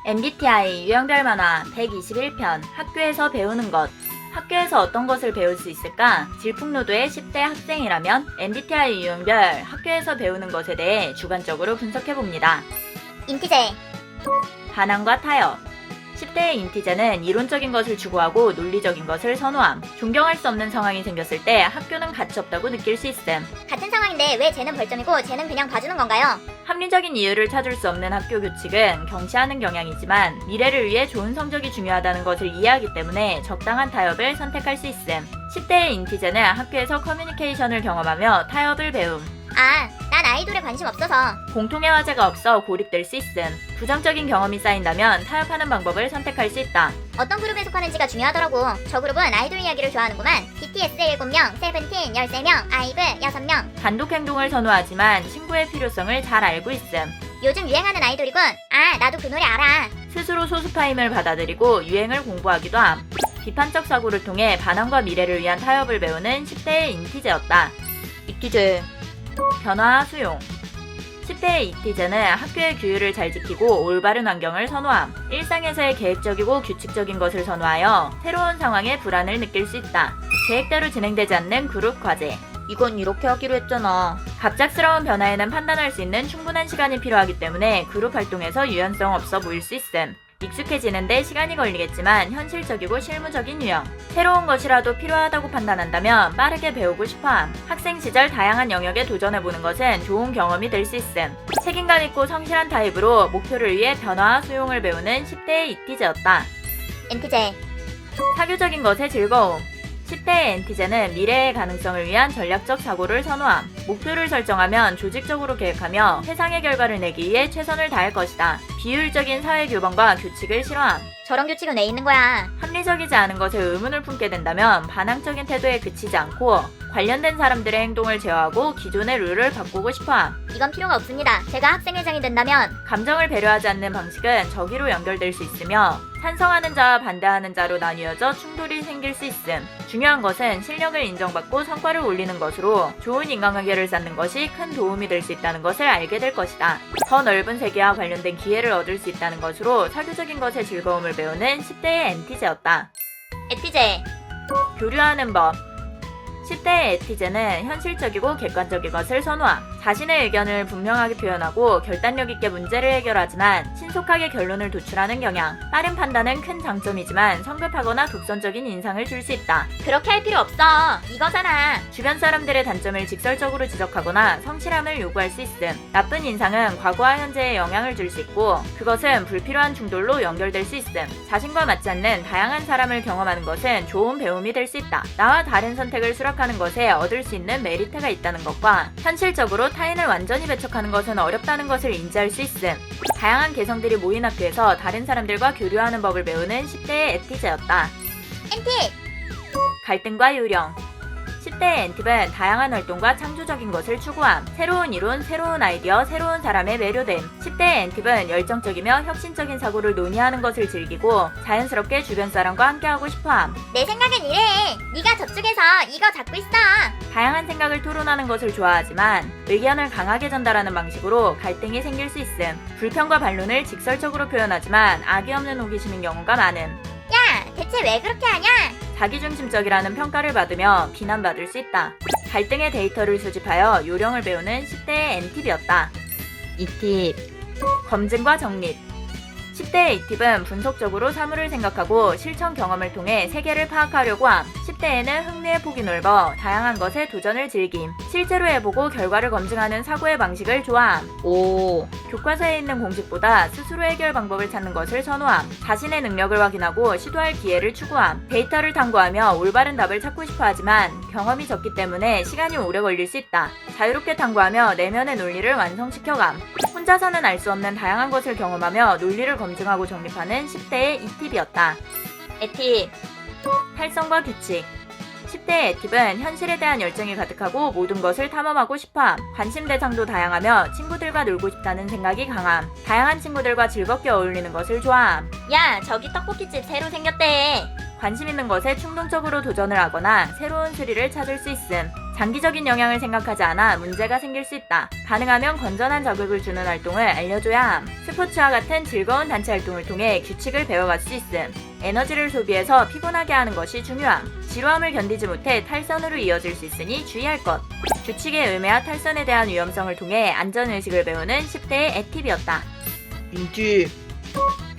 MBTI 유형별 만화 121편 학교에서 배우는 것. 학교에서 어떤 것을 배울 수 있을까? 질풍노도의 10대 학생이라면 MBTI 유형별 학교에서 배우는 것에 대해 주관적으로 분석해봅니다. 인티제, 반항과 타협. 10대의 인티제는 이론적인 것을 추구하고 논리적인 것을 선호함. 존경할 수 없는 상황이 생겼을 때 학교는 가치 없다고 느낄 수 있음. 같은 상황인데 왜 쟤는 벌점이고 쟤는 그냥 봐주는 건가요? 합리적인 이유를 찾을 수 없는 학교 규칙은 경시하는 경향이지만 미래를 위해 좋은 성적이 중요하다는 것을 이해하기 때문에 적당한 타협을 선택할 수 있음. 10대의 인티제는 학교에서 커뮤니케이션을 경험하며 타협을 배움. 난 아이돌에 관심 없어서. 공통의 화제가 없어 고립될 수 있음. 부정적인 경험이 쌓인다면 타협하는 방법을 선택할 수 있다. 어떤 그룹에 속하는지가 중요하더라고. 저 그룹은 아이돌 이야기를 좋아하는구만. BTS 7명, 세븐틴 13명, 아이브 6명. 단독 행동을 선호하지만 친구의 필요성을 잘 알고 있음. 요즘 유행하는 아이돌이군. 나도 그 노래 알아. 스스로 소수파임을 받아들이고 유행을 공부하기도 함. 비판적 사고를 통해 반항과 미래를 위한 타협을 배우는 10대의 인티제였다. 이티제 변화와 수용. 10대의 이티제는 학교의 규율을 잘 지키고 올바른 환경을 선호함. 일상에서의 계획적이고 규칙적인 것을 선호하여 새로운 상황에 불안을 느낄 수 있다. 계획대로 진행되지 않는 그룹 과제. 이건 이렇게 하기로 했잖아. 갑작스러운 변화에는 판단할 수 있는 충분한 시간이 필요하기 때문에 그룹 활동에서 유연성 없어 보일 수 있음. 익숙해지는데 시간이 걸리겠지만 현실적이고 실무적인 유형. 새로운 것이라도 필요하다고 판단한다면 빠르게 배우고 싶어함. 학생 시절 다양한 영역에 도전해보는 것은 좋은 경험이 될 수 있음. 책임감 있고 성실한 타입으로 목표를 위해 변화와 수용을 배우는 10대의 이티제였다. 인티제, 사교적인 것의 즐거움. 10대의 엔티제는 미래의 가능성을 위한 전략적 사고를 선호함. 목표를 설정하면 조직적으로 계획하며 최상의 결과를 내기 위해 최선을 다할 것이다. 비효율적인 사회 규범과 규칙을 싫어함. 저런 규칙은 왜 있는 거야? 합리적이지 않은 것에 의문을 품게 된다면 반항적인 태도에 그치지 않고 관련된 사람들의 행동을 제어하고 기존의 룰을 바꾸고 싶어함. 이건 필요가 없습니다. 제가 학생회장이 된다면. 감정을 배려하지 않는 방식은 저기로 연결될 수 있으며 찬성하는 자와 반대하는 자로 나뉘어져 충돌이 생길 수 있음. 중요한 것은 실력을 인정받고 성과를 올리는 것으로 좋은 인간관계를 쌓는 것이 큰 도움이 될 수 있다는 것을 알게 될 것이다. 더 넓은 세계와 관련된 기회를 얻을 수 있다는 것으로 사교적인 것의 즐거움을 배우는 10대의 엔티제였다. 에티제, 교류하는 법. 10대의 에티제는 현실적이고 객관적인 것을 선호함. 자신의 의견을 분명하게 표현하고 결단력 있게 문제를 해결하지만 신속하게 결론을 도출하는 경향. 빠른 판단은 큰 장점이지만 성급하거나 독선적인 인상을 줄 수 있다. 그렇게 할 필요 없어. 이거잖아. 주변 사람들의 단점을 직설적으로 지적하거나 성실함을 요구할 수 있음. 나쁜 인상은 과거와 현재에 영향을 줄 수 있고 그것은 불필요한 충돌로 연결될 수 있음. 자신과 맞지 않는 다양한 사람을 경험하는 것은 좋은 배움이 될 수 있다. 나와 다른 선택을 수락하는 것에 얻을 수 있는 메리트가 있다는 것과 현실적으로 타인을 완전히 배척하는 것은 어렵다는 것을 인지할 수 있음. 다양한 개성들이 모인 학교에서 다른 사람들과 교류하는 법을 배우는 10대의 에티제였다. 엔팁, 갈등과 요령. 10대의 엔팁은 다양한 활동과 창조적인 것을 추구함. 새로운 이론, 새로운 아이디어, 새로운 사람에 매료됨. 10대의 엔팁은 열정적이며 혁신적인 사고를 논의하는 것을 즐기고 자연스럽게 주변 사람과 함께하고 싶어함. 내 생각엔 이래. 네가 저쪽에서 이거 잡고 있어. 다양한 생각을 토론하는 것을 좋아하지만 의견을 강하게 전달하는 방식으로 갈등이 생길 수 있음. 불평과 반론을 직설적으로 표현하지만 악의 없는 호기심인 경우가 많음. 야, 대체 왜 그렇게 하냐? 자기중심적이라는 평가를 받으며 비난받을 수 있다. 갈등의 데이터를 수집하여 요령을 배우는 10대의 N팁이었다. 2팁. 검증과 정립. 10대의 2팁은 분석적으로 사물을 생각하고 실천 경험을 통해 세계를 파악하려고 함. 10대에는 흥미의 폭이 넓어 다양한 것에 도전을 즐김. 실제로 해보고 결과를 검증하는 사고의 방식을 좋아함. 5. 교과서에 있는 공식보다 스스로 해결 방법을 찾는 것을 선호함. 자신의 능력을 확인하고 시도할 기회를 추구함. 데이터를 탐구하며 올바른 답을 찾고 싶어 하지만 경험이 적기 때문에 시간이 오래 걸릴 수 있다. 자유롭게 탐구하며 내면의 논리를 완성시켜감. 혼자서는 알 수 없는 다양한 것을 경험하며 논리를 검증하고 정립하는 10대의 이팁이었다. 에팁. 탈선과 규칙. 10대의 에팁은 현실에 대한 열정이 가득하고 모든 것을 탐험하고 싶어함. 관심 대상도 다양하며 친구들과 놀고 싶다는 생각이 강함. 다양한 친구들과 즐겁게 어울리는 것을 좋아함. 야, 저기 떡볶이집 새로 생겼대. 관심 있는 것에 충동적으로 도전을 하거나 새로운 스릴을 찾을 수 있음. 장기적인 영향을 생각하지 않아 문제가 생길 수 있다. 가능하면 건전한 자극을 주는 활동을 알려줘야 함. 스포츠와 같은 즐거운 단체 활동을 통해 규칙을 배워갈 수 있음. 에너지를 소비해서 피곤하게 하는 것이 중요함. 지루함을 견디지 못해 탈선으로 이어질 수 있으니 주의할 것. 규칙의 의미와 탈선에 대한 위험성을 통해 안전의식을 배우는 10대의 애팁이었다. 인팁.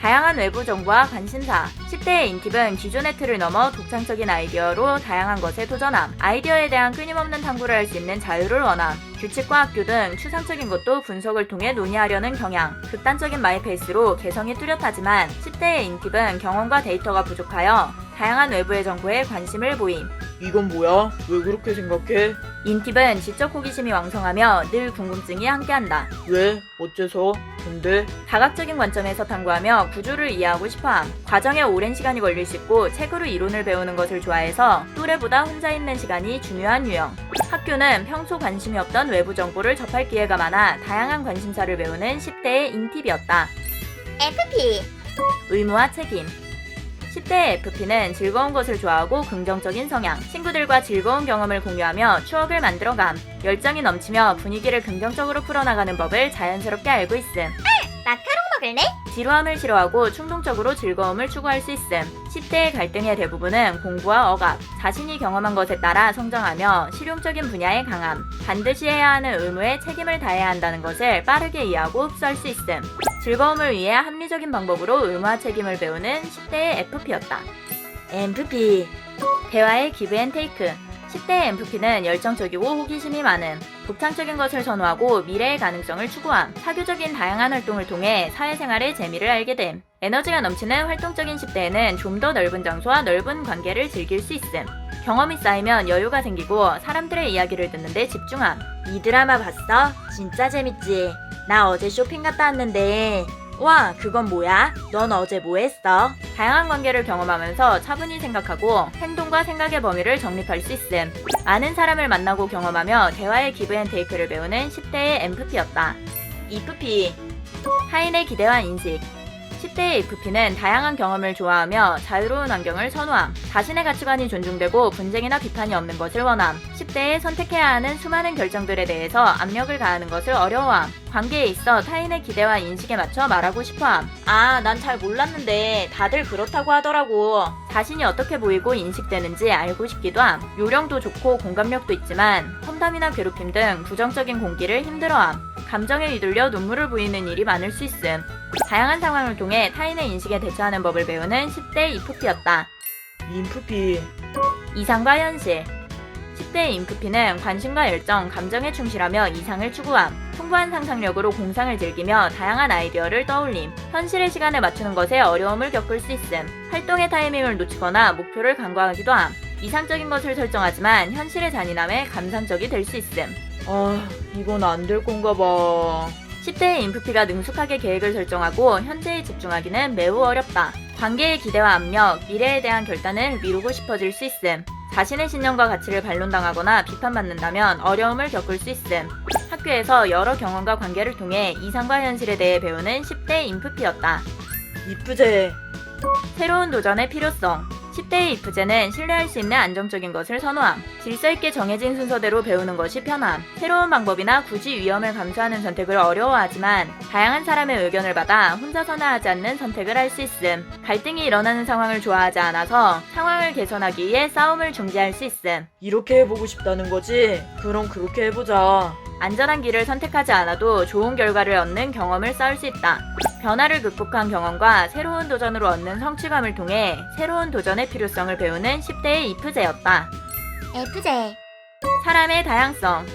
다양한 외부 정보와 관심사. 10대의 인팁은 기존의 틀을 넘어 독창적인 아이디어로 다양한 것에 도전함. 아이디어에 대한 끊임없는 탐구를 할 수 있는 자유를 원함. 규칙과 학교 등 추상적인 것도 분석을 통해 논의하려는 경향. 극단적인 마이 페이스로 개성이 뚜렷하지만 10대의 인팁은 경험과 데이터가 부족하여 다양한 외부의 정보에 관심을 보임. 이건 뭐야? 왜 그렇게 생각해? 인팁은 지적 호기심이 왕성하며 늘 궁금증이 함께한다. 왜? 어째서? 근데? 다각적인 관점에서 탐구하며 구조를 이해하고 싶어함. 과정에 오랜 시간이 걸릴 수 있고 책으로 이론을 배우는 것을 좋아해서 또래보다 혼자 있는 시간이 중요한 유형. 학교는 평소 관심이 없던 외부 정보를 접할 기회가 많아 다양한 관심사를 배우는 10대의 인팁이었다. FP. 의무와 책임. 10대의 FP는 즐거운 것을 좋아하고 긍정적인 성향, 친구들과 즐거운 경험을 공유하며 추억을 만들어감, 열정이 넘치며 분위기를 긍정적으로 풀어나가는 법을 자연스럽게 알고 있음. 마카롱 먹을래? 지루함을 싫어하고 충동적으로 즐거움을 추구할 수 있음. 10대의 갈등의 대부분은 공부와 억압, 자신이 경험한 것에 따라 성장하며 실용적인 분야에 강함, 반드시 해야 하는 의무에 책임을 다해야 한다는 것을 빠르게 이해하고 흡수할 수 있음. 즐거움을 위해 합리적인 방법으로 의무와 책임을 배우는 10대의 FP였다. MFP. 대화의 기브 앤 테이크. 10대의 MFP는 열정적이고 호기심이 많음. 독창적인 것을 선호하고 미래의 가능성을 추구함. 사교적인 다양한 활동을 통해 사회생활의 재미를 알게 됨. 에너지가 넘치는 활동적인 10대에는 좀 더 넓은 장소와 넓은 관계를 즐길 수 있음. 경험이 쌓이면 여유가 생기고 사람들의 이야기를 듣는데 집중함. 이 드라마 봤어? 진짜 재밌지? 나 어제 쇼핑 갔다 왔는데 와, 그건 뭐야? 넌 어제 뭐 했어? 다양한 관계를 경험하면서 차분히 생각하고 행동과 생각의 범위를 정립할 수 있음. 많은 사람을 만나고 경험하며 대화의 기브 앤 테이크를 배우는 10대의 MFP였다. EFP. 타인의 기대와 인식. 10대의 EFP는 다양한 경험을 좋아하며 자유로운 환경을 선호함. 자신의 가치관이 존중되고 분쟁이나 비판이 없는 것을 원함. 10대에 선택해야 하는 수많은 결정들에 대해서 압력을 가하는 것을 어려워함. 관계에 있어 타인의 기대와 인식에 맞춰 말하고 싶어함. 아, 난 잘 몰랐는데 다들 그렇다고 하더라고. 자신이 어떻게 보이고 인식되는지 알고 싶기도 함. 요령도 좋고 공감력도 있지만 험담이나 괴롭힘 등 부정적인 공기를 힘들어함. 감정에 휘둘려 눈물을 보이는 일이 많을 수 있음. 다양한 상황을 통해 타인의 인식에 대처하는 법을 배우는 10대 EFP였다. 인프피. 이상과 현실. 10대 인프피는 관심과 열정, 감정에 충실하며 이상을 추구함. 풍부한 상상력으로 공상을 즐기며 다양한 아이디어를 떠올림. 현실의 시간에 맞추는 것에 어려움을 겪을 수 있음. 활동의 타이밍을 놓치거나 목표를 간과하기도 함. 이상적인 것을 설정하지만 현실의 잔인함에 감상적이 될 수 있음. 아, 이건 안 될 건가 봐. 10대의 인프피가 능숙하게 계획을 설정하고 현재에 집중하기는 매우 어렵다. 관계의 기대와 압력, 미래에 대한 결단을 미루고 싶어질 수 있음. 자신의 신념과 가치를 반론당하거나 비판받는다면 어려움을 겪을 수 있음. 학교에서 여러 경험과 관계를 통해 이상과 현실에 대해 배우는 10대 인프피였다. 이프제. 새로운 도전의 필요성. 10대의 이프제는 신뢰할 수 있는 안정적인 것을 선호함. 질서 있게 정해진 순서대로 배우는 것이 편함. 새로운 방법이나 굳이 위험을 감수하는 선택을 어려워하지만 다양한 사람의 의견을 받아 혼자서나 하지 않는 선택을 할 수 있음. 갈등이 일어나는 상황을 좋아하지 않아서 상황을 개선하기 위해 싸움을 중지할 수 있음. 이렇게 해보고 싶다는 거지? 그럼 그렇게 해보자. 안전한 길을 선택하지 않아도 좋은 결과를 얻는 경험을 쌓을 수 있다. 변화를 극복한 경험과 새로운 도전으로 얻는 성취감을 통해 새로운 도전의 필요성을 배우는 10대의 이프제였다. FJ. 사람의 다양성.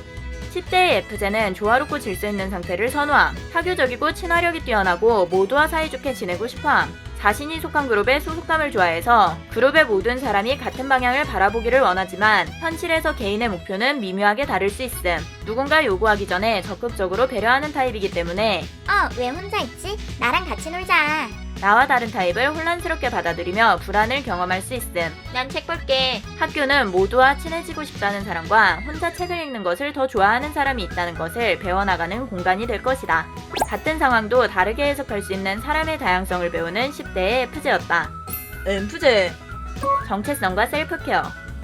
10대의 F제는 조화롭고 질서 있는 상태를 선호함. 사교적이고 친화력이 뛰어나고 모두와 사이좋게 지내고 싶어함. 자신이 속한 그룹의 소속감을 좋아해서 그룹의 모든 사람이 같은 방향을 바라보기를 원하지만 현실에서 개인의 목표는 미묘하게 다를 수 있음. 누군가 요구하기 전에 적극적으로 배려하는 타입이기 때문에 왜 혼자 있지? 나랑 같이 놀자. 나와 다른 타입을 혼란스럽게 받아들이며 불안을 경험할 수 있음. 난 책 볼게. 학교는 모두와 친해지고 싶다는 사람과 혼자 책을 읽는 것을 더 좋아하는 사람이 있다는 것을 배워나가는 공간이 될 것이다. 같은 상황도 다르게 해석할 수 있는 사람의 다양성을 배우는 10대의 F제였다. 엠프제. 정체성과 셀프케어.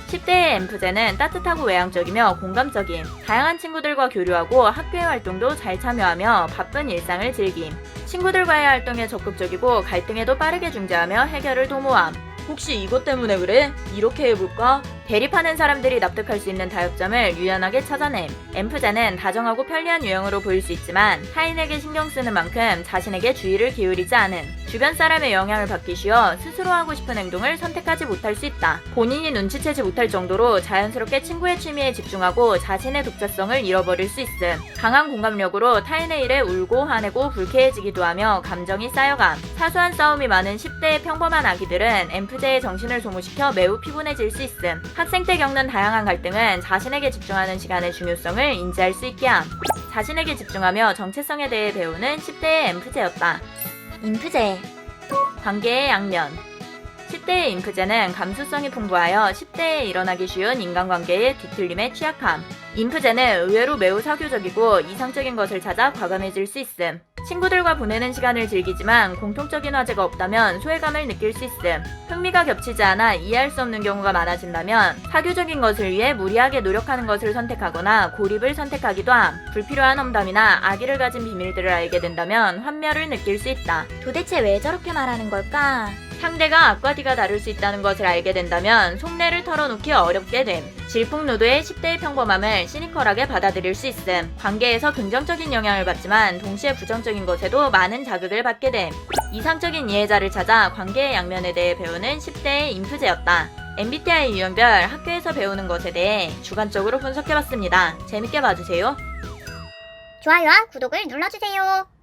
10대의 M프제는 따뜻하고 외향적이며 공감적임, 다양한 친구들과 교류하고 학교의 활동도 잘 참여하며 바쁜 일상을 즐김. 친구들과의 활동에 적극적이고 갈등에도 빠르게 중재하며 해결을 도모함. 혹시 이것 때문에 그래? 이렇게 해볼까? 대립하는 사람들이 납득할 수 있는 타협점을 유연하게 찾아냄. M프제는 다정하고 편리한 유형으로 보일 수 있지만 타인에게 신경 쓰는 만큼 자신에게 주의를 기울이지 않음. 주변 사람의 영향을 받기 쉬워 스스로 하고 싶은 행동을 선택하지 못할 수 있다. 본인이 눈치채지 못할 정도로 자연스럽게 친구의 취미에 집중하고 자신의 독자성을 잃어버릴 수 있음. 강한 공감력으로 타인의 일에 울고 화내고 불쾌해지기도 하며 감정이 쌓여감. 사소한 싸움이 많은 10대의 평범한 아기들은 M프제의 정신을 소모시켜 매우 피곤해질 수 있음. 학생 때 겪는 다양한 갈등은 자신에게 집중하는 시간의 중요성을 인지할 수 있게 함. 자신에게 집중하며 정체성에 대해 배우는 10대의 M프제였다. 인프제. 관계의 양면. 10대의 인프제는 감수성이 풍부하여 10대에 일어나기 쉬운 인간관계의 뒤틀림에 취약함. 인프제는 의외로 매우 사교적이고 이상적인 것을 찾아 과감해질 수 있음. 친구들과 보내는 시간을 즐기지만 공통적인 화제가 없다면 소외감을 느낄 수 있음. 흥미가 겹치지 않아 이해할 수 없는 경우가 많아진다면 사교적인 것을 위해 무리하게 노력하는 것을 선택하거나 고립을 선택하기도 함. 불필요한 험담이나 악의를 가진 비밀들을 알게 된다면 환멸을 느낄 수 있다. 도대체 왜 저렇게 말하는 걸까? 상대가 악과 뒤가 다를 수 있다는 것을 알게 된다면 속내를 털어놓기 어렵게 됨. 질풍노도의 10대의 평범함을 시니컬하게 받아들일 수 있음. 관계에서 긍정적인 영향을 받지만 동시에 부정적인 것에도 많은 자극을 받게 됨. 이상적인 이해자를 찾아 관계의 양면에 대해 배우는 10대의 인프제였다. MBTI 유형별 학교에서 배우는 것에 대해 주관적으로 분석해봤습니다. 재밌게 봐주세요. 좋아요와 구독을 눌러주세요.